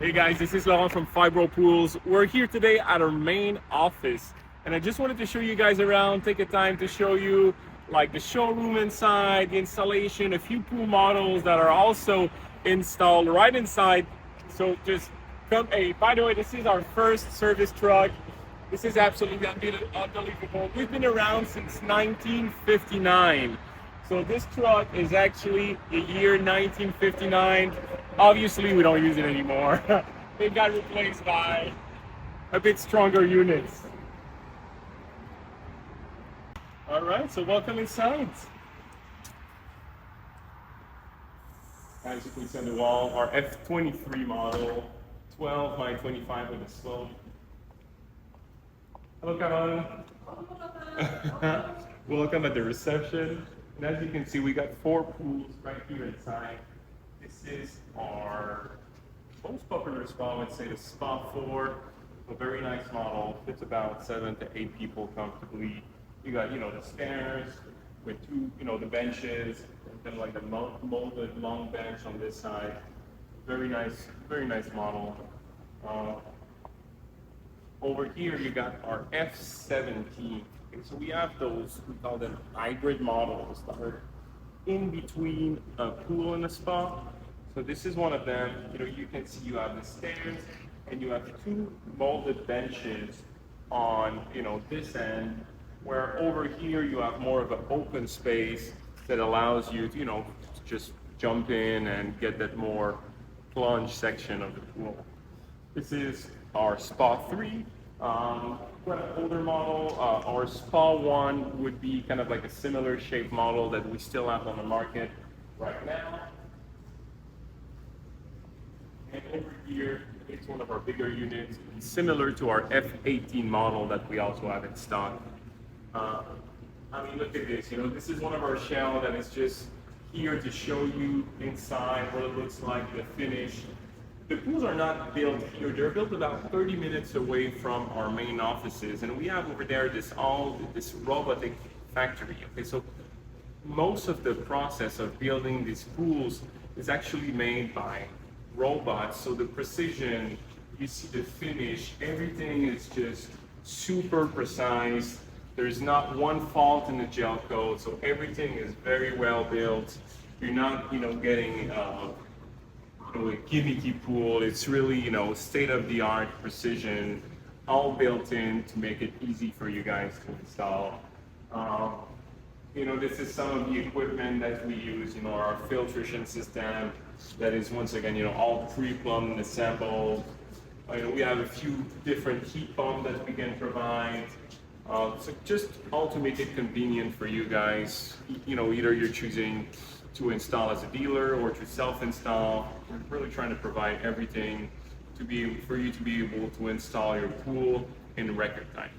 Hey guys, this is Laurent from Fibro Pools. We're here today at our main office, and I just wanted to show you guys around, take a time to show you like the showroom inside, the installation, a few pool models that are also installed right inside. So just come, hey, by the way, this is our first service truck. This is absolutely unbelievable. We've been around since 1959. So this truck is actually the year 1959. Obviously, we don't use it anymore. It got replaced by a bit stronger units. All right, so welcome inside. As you can see on the wall, our F23 model, 12 by 25 with a slope. Hello, Carol. Welcome at the reception. And as you can see, we got 4 pools right here inside. This is our most popular spa, let's say the Spa 4. A very nice model, fits about 7 to 8 people comfortably. You got, the stairs with 2, the benches, and then like the molded long bench on this side. Very nice model. Over here, you got our F17. Okay, so we have those, we call them hybrid models that are in between a pool and a spa. So this is one of them. You can see you have the stairs and you have 2 molded benches on, this end, where over here you have more of an open space that allows you to, to just jump in and get that more plunge section of the pool. This is our Spa 3. Quite an older model. Our Spa 1 would be kind of like a similar shape model that we still have on the market right now. And over here, it's one of our bigger units, similar to our F18 model that we also have in stock. Look at this. This is one of our shell that is just here to show you inside what it looks like, the finish. The pools are not built here. They're built about 30 minutes away from our main offices, and we have over there this robotic factory. Okay, so most of the process of building these pools is actually made by robots. So the precision, you see the finish, everything is just super precise. There's not one fault in the gel coat, so everything is very well built. You're not, getting a gimmicky pool. It's really, state-of-the-art precision, all built in to make it easy for you guys to install. This is some of the equipment that we use, our filtration system that is, once again, all pre-plumbed and assembled. We have a few different heat pumps that we can provide. So just all to make it convenient for you guys. Either you're choosing to install as a dealer or to self-install. We're really trying to provide everything for you to be able to install your pool in record time.